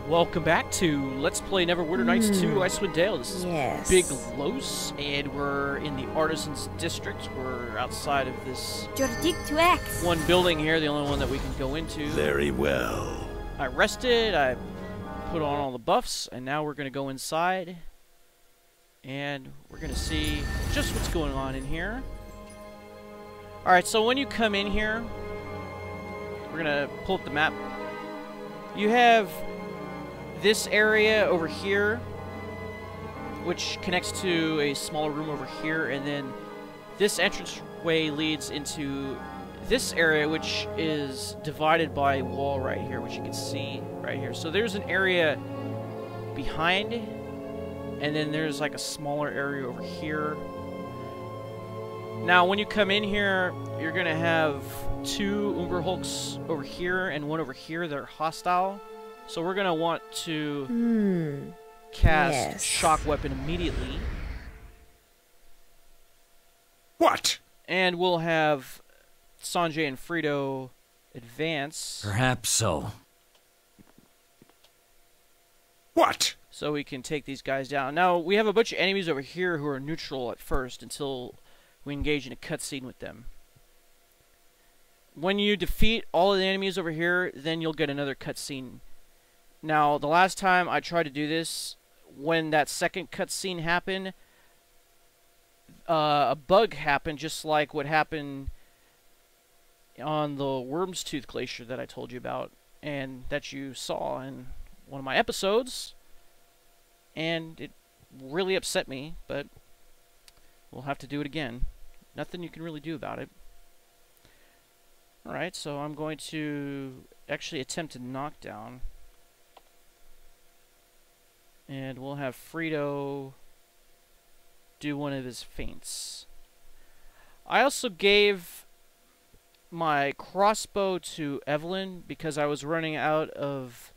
Welcome back to Let's Play Neverwinter Nights 2 Icewind Dale. This is Big Los, and we're in the Artisans Districts. We're outside of this one building here, the only one that we can go into. Very well. I rested, I put on all the buffs, and now we're going to go inside. And we're going to see just what's going on in here. Alright, so when you come in here, we're going to pull up the map. You have this area over here, which connects to a smaller room over here, and then this entranceway leads into this area, which is divided by a wall right here, which you can see right here. So there's an area behind, and then there's like a smaller area over here. Now, when you come in here, you're going to have two umber hulks over here and one over here that are hostile. So we're going to want to cast Shock Weapon immediately. What? And we'll have Sanjay and Frito advance. Perhaps so. What? So we can take these guys down. Now, we have a bunch of enemies over here who are neutral at first until we engage in a cutscene with them. When you defeat all of the enemies over here, then you'll get another cutscene. Now, the last time I tried to do this, when that second cutscene happened, a bug happened, just like what happened on the Worm's Tooth Glacier that I told you about, and that you saw in one of my episodes, and it really upset me, but we'll have to do it again. Nothing you can really do about it. Alright, so I'm going to actually attempt to knock down. And we'll have Frito do one of his feints. I also gave my crossbow to Evelyn because I was running out of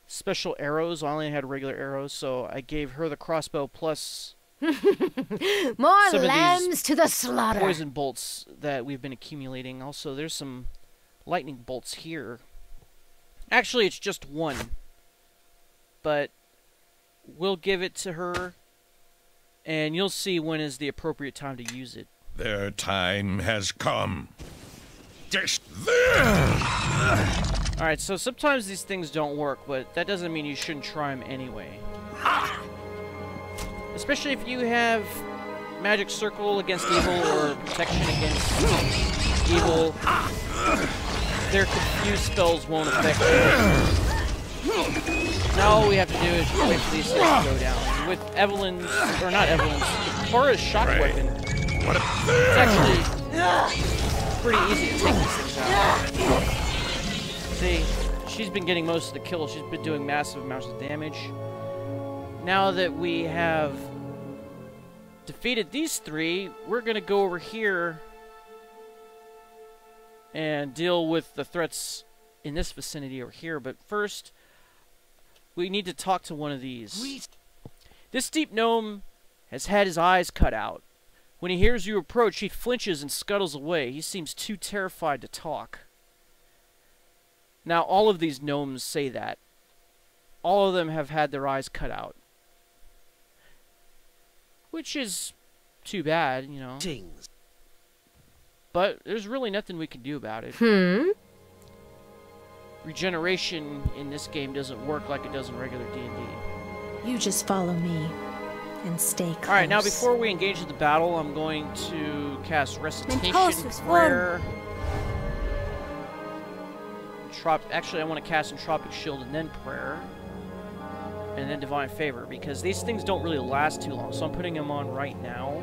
special arrows. I only had regular arrows, so I gave her the crossbow plus more lambs to the slaughter. Poison bolts that we've been accumulating. Also, there's some lightning bolts here. Actually, it's just one, but we'll give it to her, and you'll see when is the appropriate time to use it. Their time has come. Alright, so sometimes these things don't work, but that doesn't mean you shouldn't try them anyway. Especially if you have magic circle against evil or protection against evil. Their confused spells won't affect you. Now all we have to do is wait for these things to go down. With Evelyn's, or not Evelyn's, Cora's shock weapon, it's actually pretty easy to take these things out. See, she's been getting most of the kills. She's been doing massive amounts of damage. Now that we have defeated these three, we're going to go over here and deal with the threats in this vicinity over here. But first, we need to talk to one of these. This deep gnome has had his eyes cut out. When he hears you approach, he flinches and scuttles away. He seems too terrified to talk. Now, all of these gnomes say that. All of them have had their eyes cut out. Which is too bad, you know. But there's really nothing we can do about it. Regeneration in this game doesn't work like it does in regular D&D. You just follow me and stay close. Alright, now before we engage in the battle, I'm going to cast Recitation Prayer. Actually, I want to cast Entropic Shield and then Prayer. And then Divine Favor, because these things don't really last too long, so I'm putting them on right now.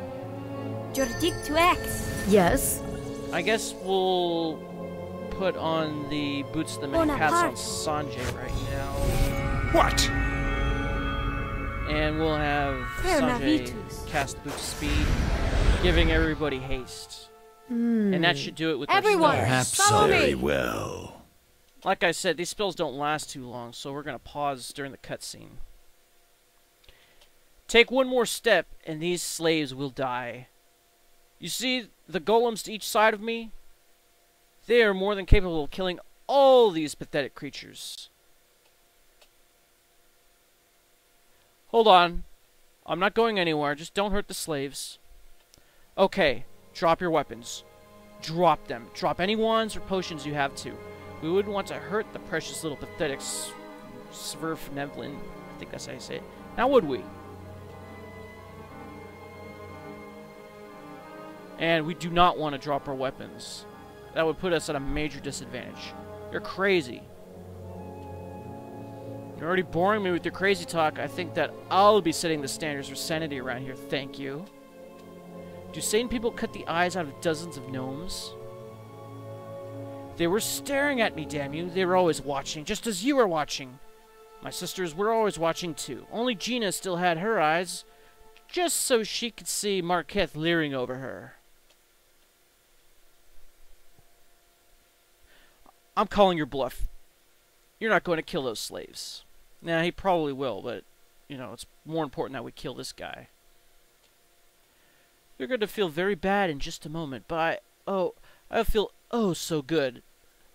Yes? I guess we'll put on the Boots of the Many Paths on Sanjay right now. What? And we'll have Sanjay cast Boots of Speed, giving everybody haste. And that should do it with everyone. Perhaps so. Very well. Like I said, these spells don't last too long, so we're going to pause during the cutscene. Take one more step, and these slaves will die. You see the golems to each side of me? They are more than capable of killing all these pathetic creatures. Hold on. I'm not going anywhere. Just don't hurt the slaves. Okay. Drop your weapons. Drop them. Drop any wands or potions you have to. We wouldn't want to hurt the precious little pathetic Svirfneblin. I think that's how you say it. Now would we? And we do not want to drop our weapons. That would put us at a major disadvantage. You're crazy. You're already boring me with your crazy talk. I think that I'll be setting the standards for sanity around here. Thank you. Do sane people cut the eyes out of dozens of gnomes? They were staring at me, damn you. They were always watching, just as you were watching. My sisters were always watching, too. Only Gina still had her eyes, just so she could see Marquette leering over her. I'm calling your bluff. You're not going to kill those slaves. Nah, he probably will, but, you know, it's more important that we kill this guy. You're going to feel very bad in just a moment, but I feel oh so good.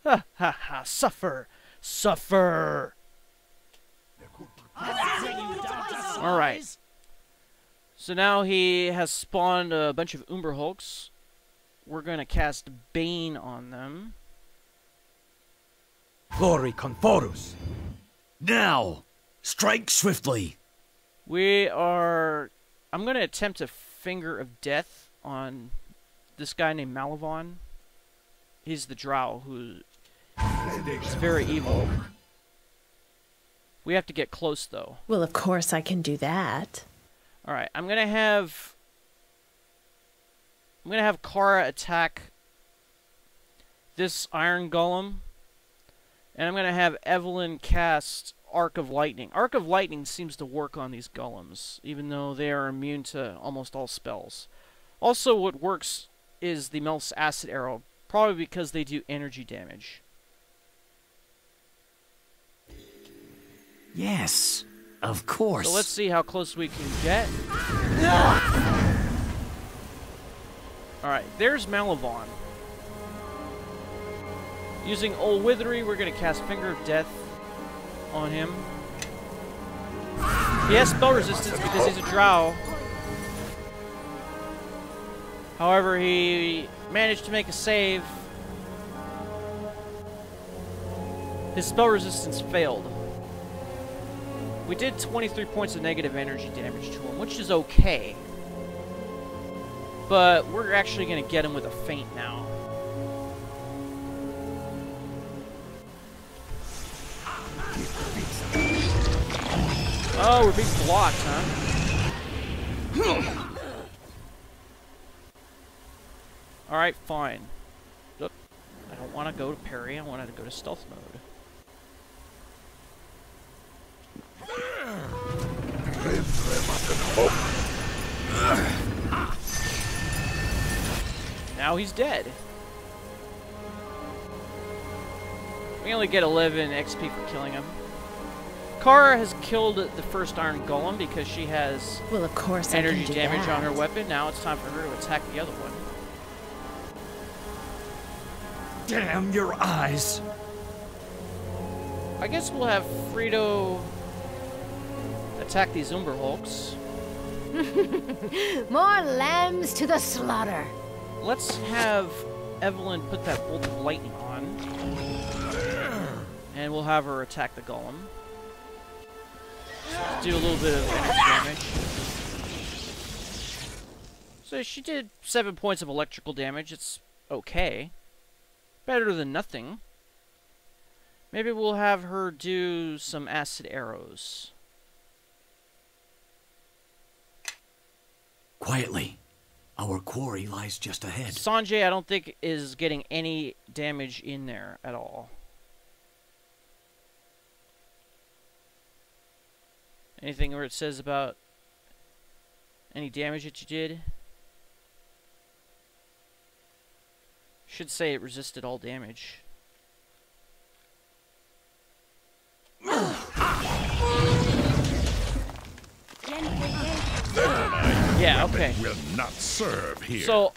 Ha ha ha, suffer! Suffer! Alright. So now he has spawned a bunch of umber hulks. We're going to cast Bane on them. Glory Conforus! Now! Strike swiftly! I'm going to attempt a Finger of Death on this guy named Malavon. He's the Drow who is very evil. We have to get close, though. Well, of course I can do that. Alright, I'm going to have Kara attack this iron golem. And I'm going to have Evelyn cast Arc of Lightning. Arc of Lightning seems to work on these golems, even though they are immune to almost all spells. Also, what works is the Melf's Acid Arrow, probably because they do energy damage. Yes, of course. So let's see how close we can get. Alright, there's Malavon. Using Old Withery, we're going to cast Finger of Death on him. He has spell resistance because he's a Drow. However, he managed to make a save. His spell resistance failed. We did 23 points of negative energy damage to him, which is okay. But we're actually going to get him with a feint now. Oh, we're being blocked, huh? Alright, fine. Look, I don't want to go to parry, I want to go to stealth mode. Now he's dead. We only get 11 XP for killing him. Kara has killed the first Iron Golem because she has well, of course energy I can do damage that. on her weapon. Now it's time for her to attack the other one. Damn your eyes! I guess we'll have Frito attack these Umber Hulks. More lambs to the slaughter. Let's have Evelyn put that bolt of lightning on. And we'll have her attack the golem. Do a little bit of energy damage. So she did 7 points of electrical damage. It's okay. Better than nothing. Maybe we'll have her do some acid arrows. Quietly. Our quarry lies just ahead. Sanjay, I don't think, is getting any damage in there at all. Anything where it says about any damage that you did? Should say it resisted all damage. Yeah, okay. Will not serve here. So,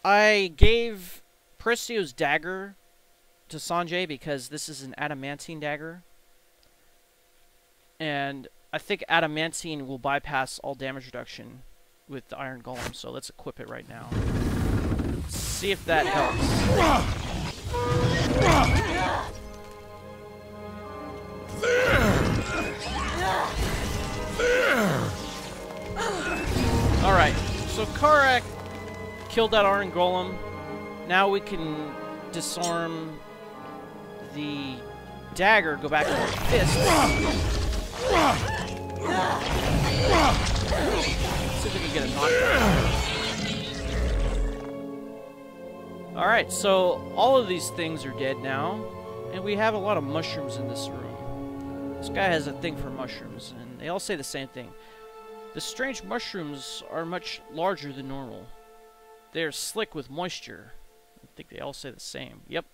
I gave Precio's dagger to Sanjay because this is an adamantine dagger. And I think adamantine will bypass all damage reduction with the iron golem, so let's equip it right now. Let's see if that helps. Alright, so Karak killed that iron golem. Now we can disarm the dagger, go back to the fist. See if we can get a knockdown. Alright, so all of these things are dead now, and we have a lot of mushrooms in this room. This guy has a thing for mushrooms, and they all say the same thing. The strange mushrooms are much larger than normal. They are slick with moisture. I think they all say the same. Yep,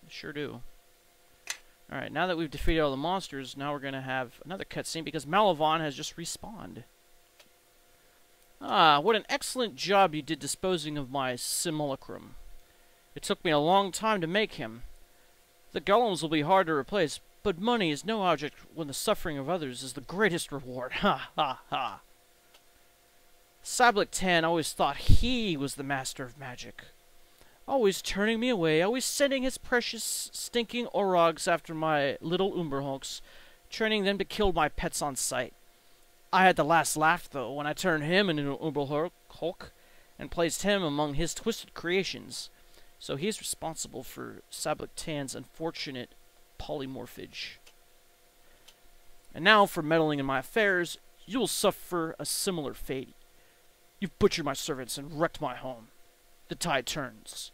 they sure do. Alright, now that we've defeated all the monsters, now we're going to have another cutscene because Malavon has just respawned. Ah, what an excellent job you did disposing of my simulacrum. It took me a long time to make him. The golems will be hard to replace, but money is no object when the suffering of others is the greatest reward. Ha ha ha. Sablik always thought he was the master of magic. Always turning me away, always sending his precious stinking orogs after my little umberhulks, training them to kill my pets on sight. I had the last laugh, though, when I turned him into an umberhulk and placed him among his twisted creations. So he's responsible for Sablik unfortunate polymorphage. And now, for meddling in my affairs, you will suffer a similar fate. You've butchered my servants and wrecked my home. The tide turns.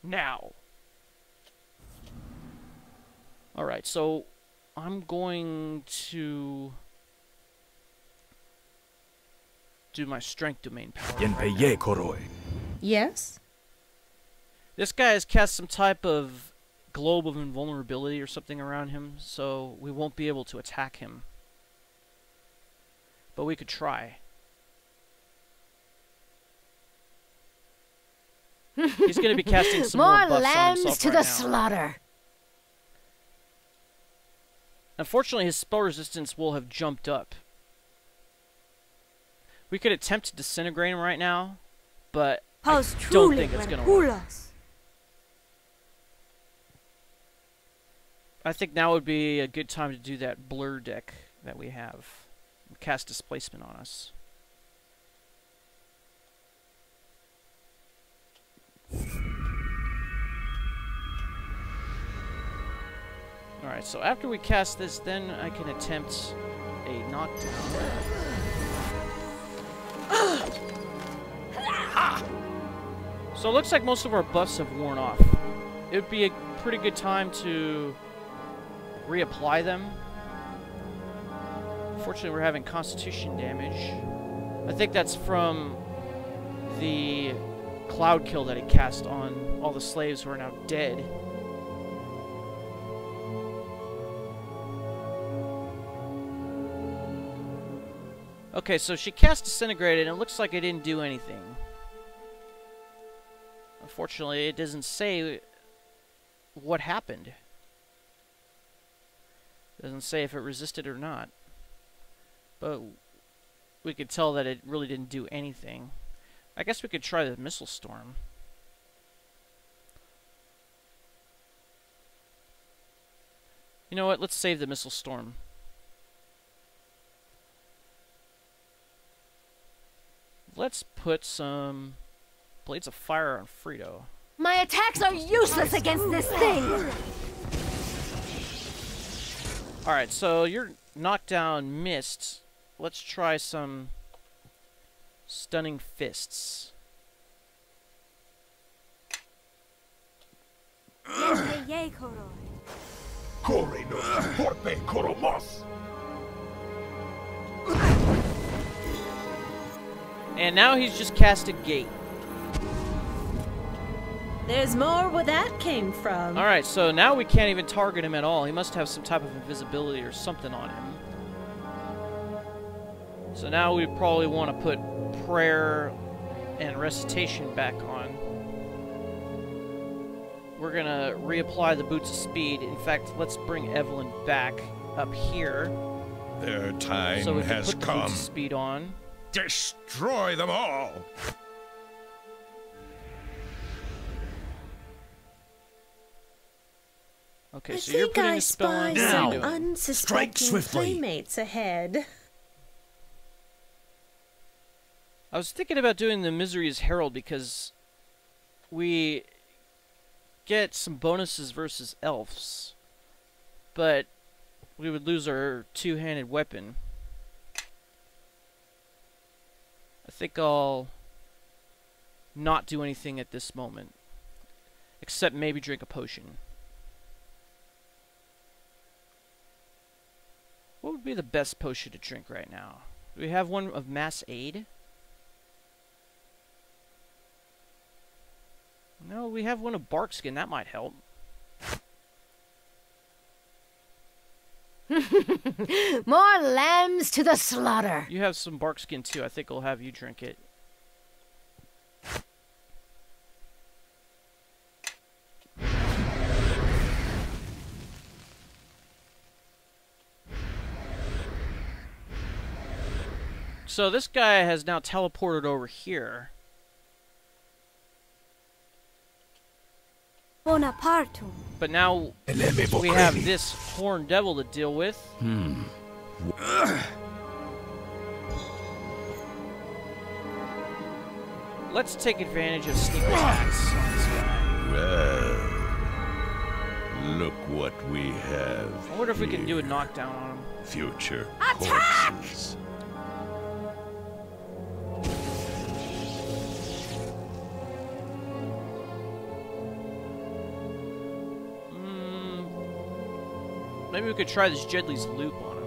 Now. Alright, so I'm going to do my strength domain power. Yes? This guy has cast some type of globe of invulnerability or something around him, so we won't be able to attack him. But we could try. He's going to be casting some more buffs on himself to right the now. slaughter. Unfortunately, his spell resistance will have jumped up. We could attempt to disintegrate him right now, but I don't think it's going to work. I think now would be a good time to do that blur deck that we have. Cast displacement on us. Alright, so after we cast this, then I can attempt a knockdown. So it looks like most of our buffs have worn off. It would be a pretty good time to reapply them. Unfortunately, we're having constitution damage. I think that's from the cloud kill that he cast on all the slaves who are now dead. Okay, so she cast Disintegrated, and it looks like it didn't do anything. Unfortunately, it doesn't say what happened. It doesn't say if it resisted or not. But we could tell that it really didn't do anything. I guess we could try the Missile Storm. You know what? Let's save the Missile Storm. Let's put some Blades of Fire on Frito. My attacks are useless against this thing. Alright, so your knockdown missed. Let's try some Stunning Fists. And now he's just cast a gate. There's more where that came from. Alright, so now we can't even target him at all. He must have some type of invisibility or something on him. So now we probably want to put Prayer and Recitation back on. We're going to reapply the Boots of Speed. In fact, let's bring Evelyn back up here. Their time so we can has put the come. boots of speed on. Destroy them all. Okay, I so you're think putting I a spell on. spy What are you some doing? unsuspecting swiftly. playmates ahead. I was thinking about doing the Misery's Herald because we get some bonuses versus elves, but we would lose our two-handed weapon. I think I'll not do anything at this moment, except maybe drink a potion. What would be the best potion to drink right now? Do we have one of mass aid? No, we have one of barkskin. That might help. More lambs to the slaughter. You have some barkskin too. I think I'll have you drink it. So this guy has now teleported over here. Bonapartum. But now we have this horned devil to deal with. Let's take advantage of sneak attacks on this guy. Well, look what we have. I wonder if we can do a here. knockdown on him. Future corpses. Maybe we could try this Jedley's loop on him.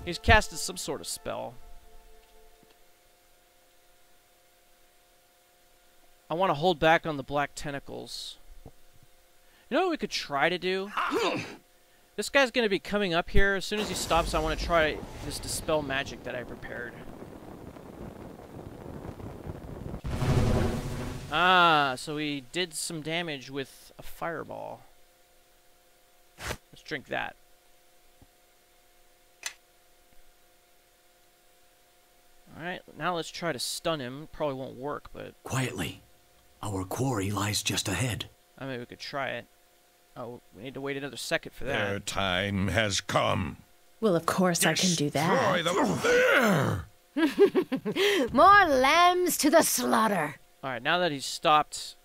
He's casted some sort of spell. I want to hold back on the black tentacles. You know what we could try to do? This guy's going to be coming up here. As soon as he stops, I want to try this dispel magic that I prepared. Ah, so he did some damage with a fireball. Let's drink that. Alright, now let's try to stun him. Probably won't work, but... Quietly. Our quarry lies just ahead. I mean, we could try it. Oh, we need to wait another second for Their that. time has come. Well, of course I can do Destroy that. them there. More lambs to the slaughter. Alright, now that he's stopped,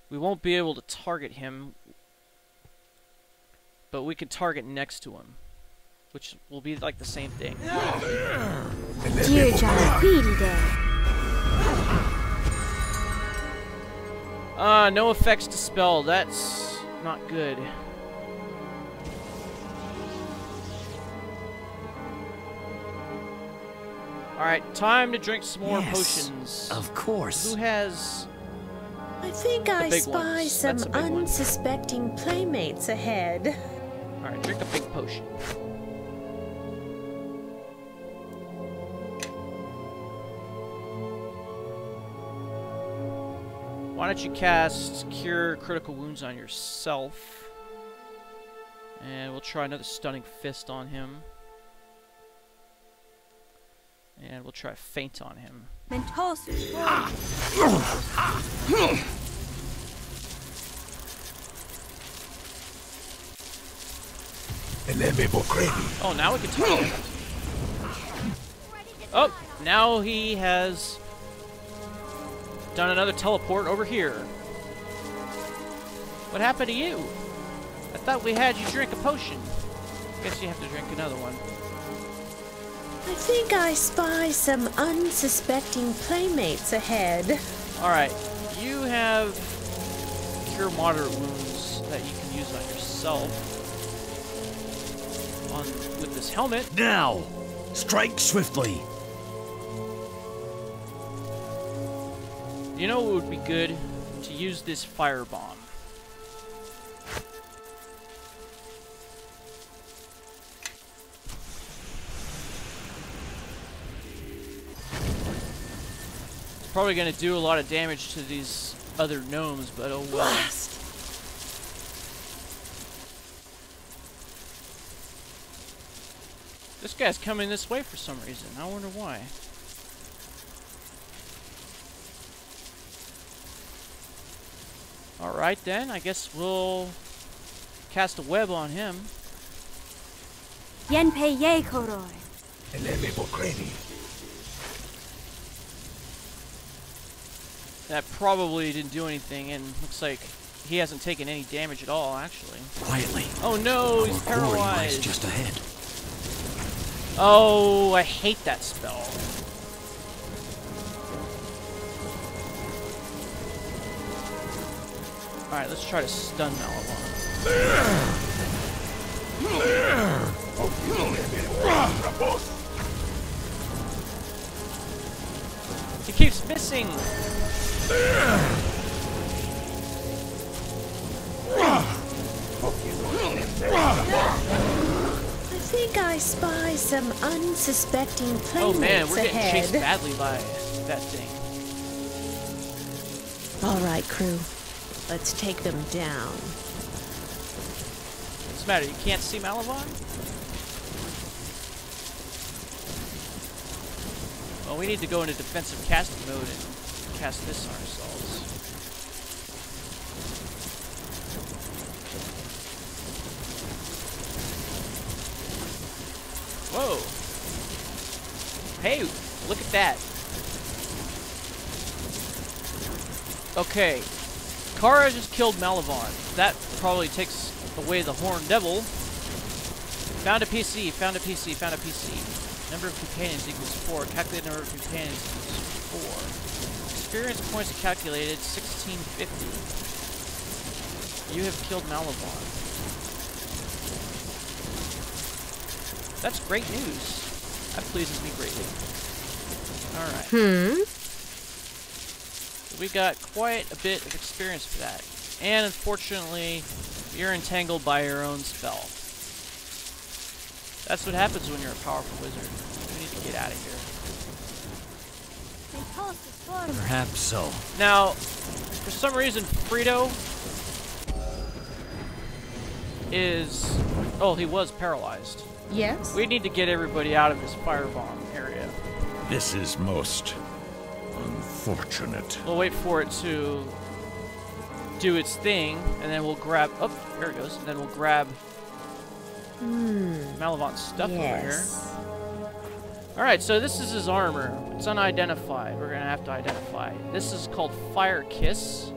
we won't be able to target him, but we can target next to him, which will be like the same thing. Dear Janquilde. No effects to spell. That's not good. Alright, time to drink some more potions. Of course. Who has... I think I big spy ones. some That's a big one. unsuspecting playmates ahead. Alright, drink a big potion. Why don't you cast Cure Critical Wounds on yourself? And we'll try another Stunning Fist on him. And we'll try Faint on him. Mentosus. Oh, now we can target him. Oh, now he has done another teleport over here. What happened to you? I thought we had you drink a potion. Guess you have to drink another one. I think I spy some unsuspecting playmates ahead. Alright, you have Cure Moderate Wounds that you can use on yourself. With this helmet. Now! Strike swiftly! You know what would be good? To use this firebomb. probably going to do a lot of damage to these other gnomes, but oh well. Blast. This guy's coming this way for some reason. I wonder why. Alright then, I guess we'll cast a web on him. Yen pe ye koroi. That probably didn't do anything, and looks like he hasn't taken any damage at all, actually. Quietly. Oh no, he's Our quarry lies paralyzed. just ahead. Oh, I hate that spell. Alright, let's try to stun Malavon. He keeps missing! I think I spy some unsuspecting playmates Oh man, we're getting chased ahead. badly by that thing. All right, crew. Let's take them down. What's the matter? You can't see Malavon? Well, we need to go into defensive casting mode and cast this on ourselves. Whoa! Hey, look at that. Okay, Kara just killed Malavon. That probably takes away the Horned Devil. Found a PC, found a PC, found a PC. Number of companions equals 4. Calculated number of companions equals 4. Experience points calculated 1650. You have killed Malavon. That's great news. That pleases me greatly. Alright. We got quite a bit of experience for that. And unfortunately, you're entangled by your own spell. That's what happens when you're a powerful wizard. We need to get out of here. Perhaps so. Now, for some reason, Frito is... Oh, he was paralyzed. Yes? We need to get everybody out of this firebomb area. This is most unfortunate. We'll wait for it to do its thing, and then we'll grab... Oh, there it goes. And then we'll grab Malavon's stuff over here. Yes. Alright, so this is his armor. It's unidentified. We're going to have to identify. This is called Fire Kiss.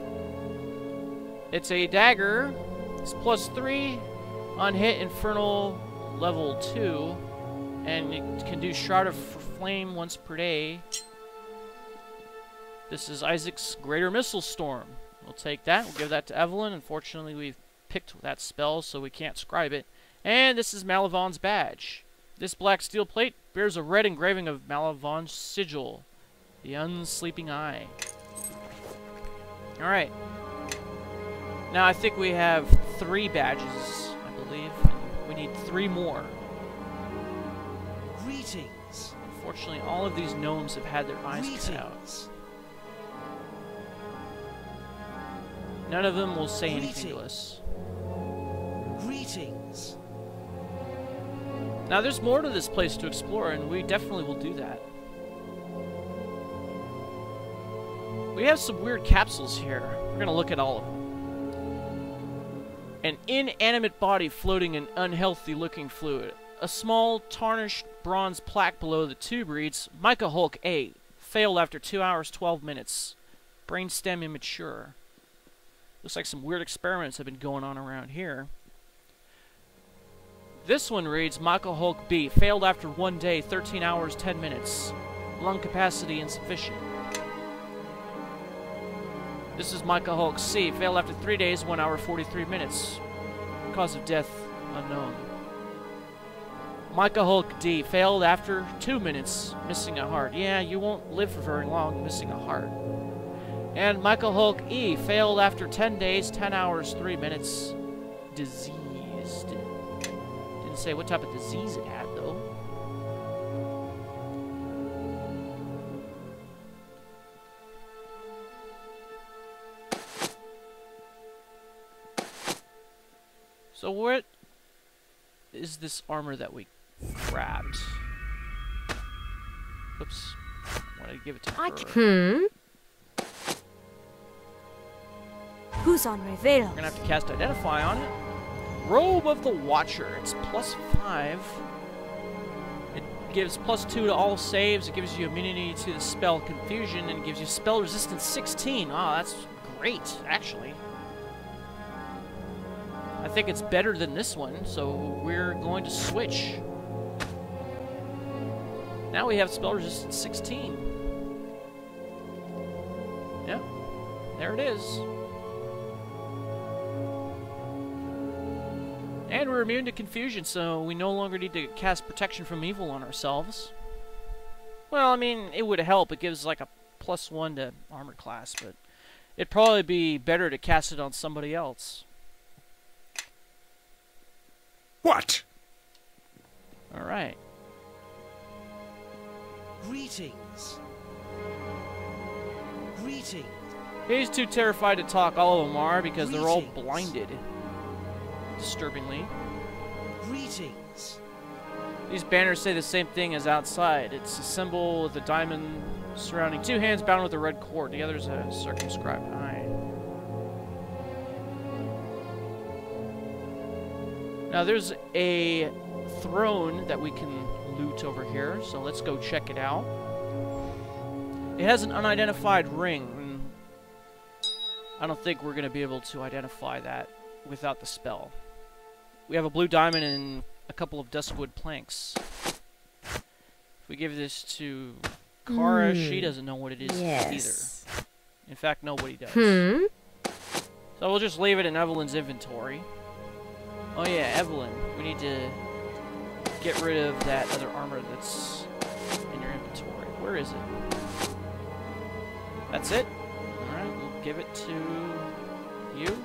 It's a dagger. It's +3 on hit, Infernal level 2. And it can do Shroud of Flame once per day. This is Isaac's Greater Missile Storm. We'll take that. We'll give that to Evelyn. Unfortunately, we've picked that spell, so we can't scribe it. And this is Malavon's badge. This black steel plate bears a red engraving of Malavon's sigil, the Unsleeping Eye. Alright. Now I think we have 3 badges, I believe. We need 3 more. Greetings. Unfortunately, all of these gnomes have had their eyes cut out. Greetings. None of them will say anything to us. Greetings. Now there's more to this place to explore, and we definitely will do that. We have some weird capsules here. We're gonna look at all of them. An inanimate body floating in unhealthy-looking fluid. A small, tarnished bronze plaque below the tube reads, Micah Hulk A. Failed after 2 hours, 12 minutes. Brainstem immature. Looks like some weird experiments have been going on around here. This one reads, Micah Hulk B. Failed after 1 day, 13 hours, 10 minutes. Lung capacity insufficient. This is Micah Hulk C. Failed after 3 days, 1 hour, 43 minutes. Cause of death unknown. Micah Hulk D. Failed after 2 minutes, missing a heart. Yeah, you won't live for very long missing a heart. And Micah Hulk E. Failed after 10 days, 10 hours, 3 minutes. Diseased. Didn't say what type of disease it had, though. So what is this armor that we grabbed? Oops. I wanted to give it to her. Who's on Reveal? We're gonna have to cast Identify on it. Robe of the Watcher. It's +5. It gives +2 to all saves. It gives you immunity to the spell Confusion, and it gives you spell resistance 16. Oh, that's great, actually. I think it's better than this one, so we're going to switch. Now we have spell resistance 16. Yep, there it is. And we're immune to confusion, so we no longer need to cast protection from evil on ourselves. Well, I mean, it would help. It gives like a +1 to armor class, but it'd probably be better to cast it on somebody else. What? Alright. Greetings. Greetings. He's too terrified to talk, all of them are, because they're all blinded. Disturbingly. Greetings. These banners say the same thing as outside. It's a symbol with a diamond surrounding two hands bound with a red cord. The other's a circumscribed eye. Now there's a throne that we can loot over here, so let's go check it out. It has an unidentified ring. I don't think we're going to be able to identify that without the spell. We have a blue diamond and a couple of duskwood planks. If we give this to Kara, she doesn't know what it is either. In fact, nobody does. So we'll just leave it in Evelyn's inventory. Oh yeah, Evelyn, we need to get rid of that other armor that's in your inventory. Where is it? That's it? Alright, we'll give it to you.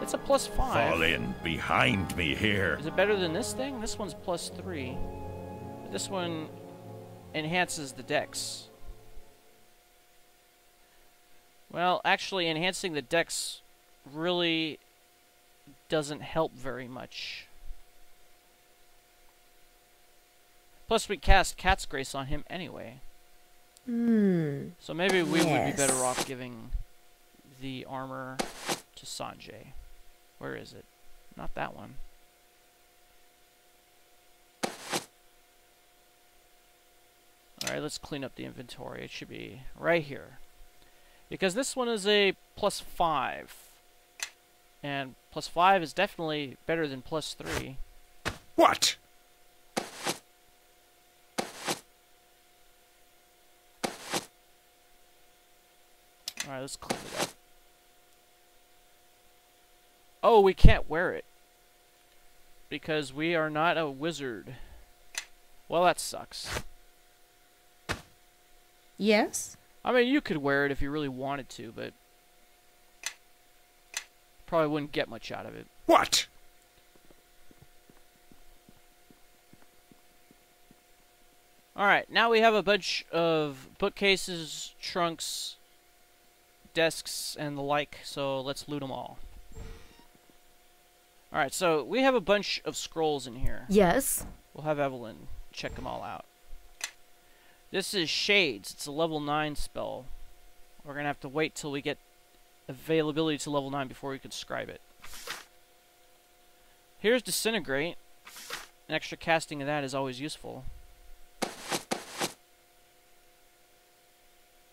It's a +5. Fall in behind me here. Is it better than this thing? This one's +3. But this one enhances the dex. Well, actually, enhancing the dex really doesn't help very much. Plus, we cast Cat's Grace on him anyway. So maybe we would be better off giving the armor to Sanjay. Where is it? Not that one. Alright, let's clean up the inventory. It should be right here. Because this one is a +5. And +5 is definitely better than +3. What? Alright, let's clean it up. Oh, we can't wear it. Because we are not a wizard. Well, that sucks. Yes? I mean, you could wear it if you really wanted to, but probably wouldn't get much out of it. What? Alright, now we have a bunch of bookcases, trunks, desks, and the like, so let's loot them all. Alright, so we have a bunch of scrolls in here. Yes. We'll have Evelyn check them all out. This is Shades. It's a level 9 spell. We're going to have to wait till we get availability to level 9 before we can scribe it. Here's Disintegrate. An extra casting of that is always useful.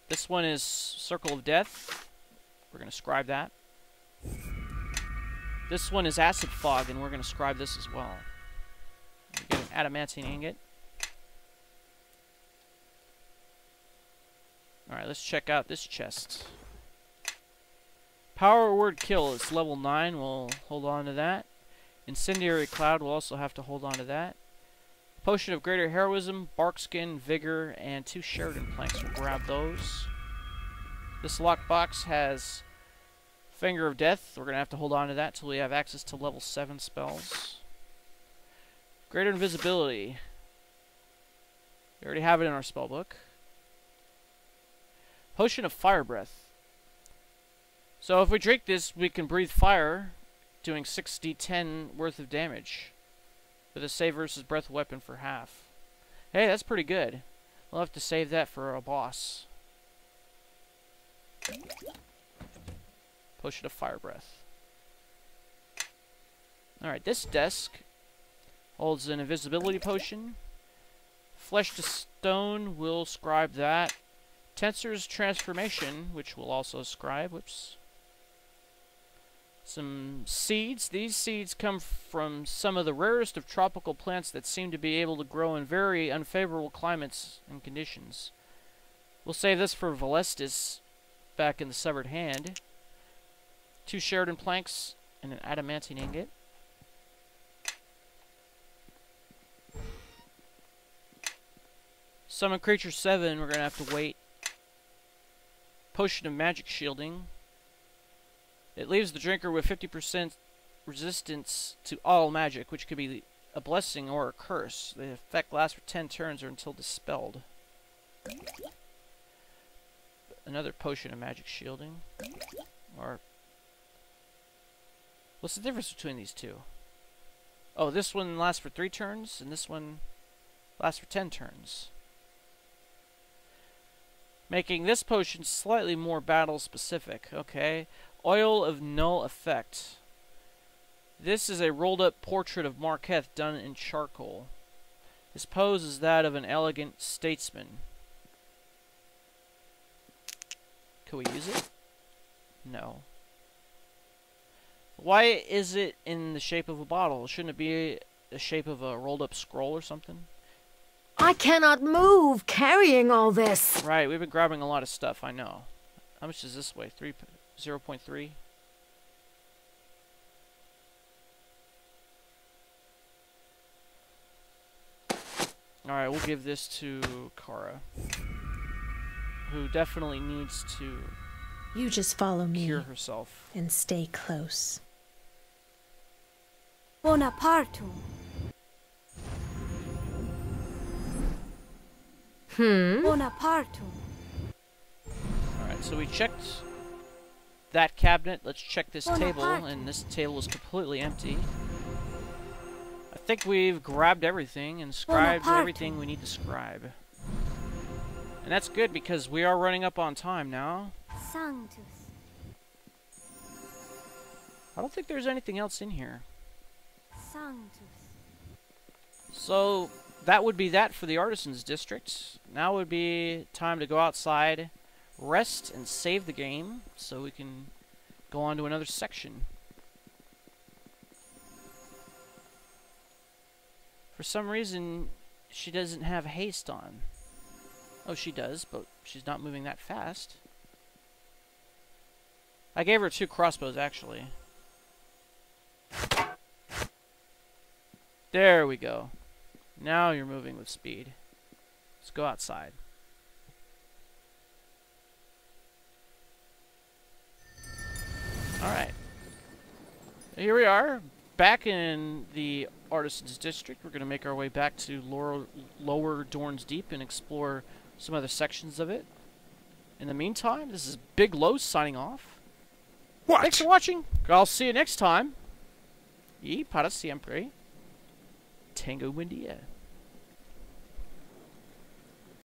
This one is Circle of Death. We're going to scribe that. This one is Acid Fog, and we're going to scribe this as well. We get an adamantine ingot. Alright, let's check out this chest. Power Word Kill is level 9. We'll hold on to that. Incendiary Cloud, we'll also have to hold on to that. Potion of Greater Heroism, Barkskin, Vigor, and 2 Sheridan Planks. We'll grab those. This lockbox has Finger of Death. We're going to have to hold on to that till we have access to level 7 spells. Greater Invisibility. We already have it in our spellbook. Potion of Fire Breath. So if we drink this, we can breathe fire doing 6d10 worth of damage. With a save versus breath weapon for half. Hey, that's pretty good. We'll have to save that for a boss. Potion of fire breath. Alright, this desk holds an invisibility potion. Flesh to stone, will scribe that. Tensor's transformation, which will also scribe. Whoops. Some seeds. These seeds come from some of the rarest of tropical plants that seem to be able to grow in very unfavorable climates and conditions. We'll save this for Valestis back in the severed hand. 2 Sheridan planks and an adamantine ingot. Summon creature 7, we're going to have to wait. Potion of magic shielding. It leaves the drinker with 50% resistance to all magic, which could be a blessing or a curse. The effect lasts for 10 turns or until dispelled. Another potion of magic shielding. Or what's the difference between these two? Oh, this one lasts for 3 turns, and this one lasts for 10 turns. Making this potion slightly more battle specific. Okay. Oil of null effect. This is a rolled up portrait of Marketh done in charcoal. His pose is that of an elegant statesman. Can we use it? No. Why is it in the shape of a bottle? Shouldn't it be the shape of a rolled up scroll or something? I cannot move carrying all this. Right, we've been grabbing a lot of stuff, I know. How much does this weigh? 0.3? Alright, we'll give this to Kara, who definitely needs to You just follow me cure herself. and stay close. Bonapartum. Bonapartum. Alright, so we checked that cabinet. Let's check this table, and this table is completely empty. I think we've grabbed everything and scribed everything we need to scribe. And that's good because we are running up on time now. Sanctus. I don't think there's anything else in here. Sanctus. So that would be that for the Artisans District. Now would be time to go outside, rest, and save the game so we can go on to another section. For some reason, she doesn't have haste on. Oh, she does, but she's not moving that fast. I gave her 2 crossbows, actually. There we go. Now you're moving with speed. Let's go outside. Alright. Here we are, back in the Artisans District. We're going to make our way back to Lower Dorn's Deep and explore some other sections of it. In the meantime, this is Big Low signing off. What? Thanks for watching. I'll see you next time. Y para siempre. Tango buen día.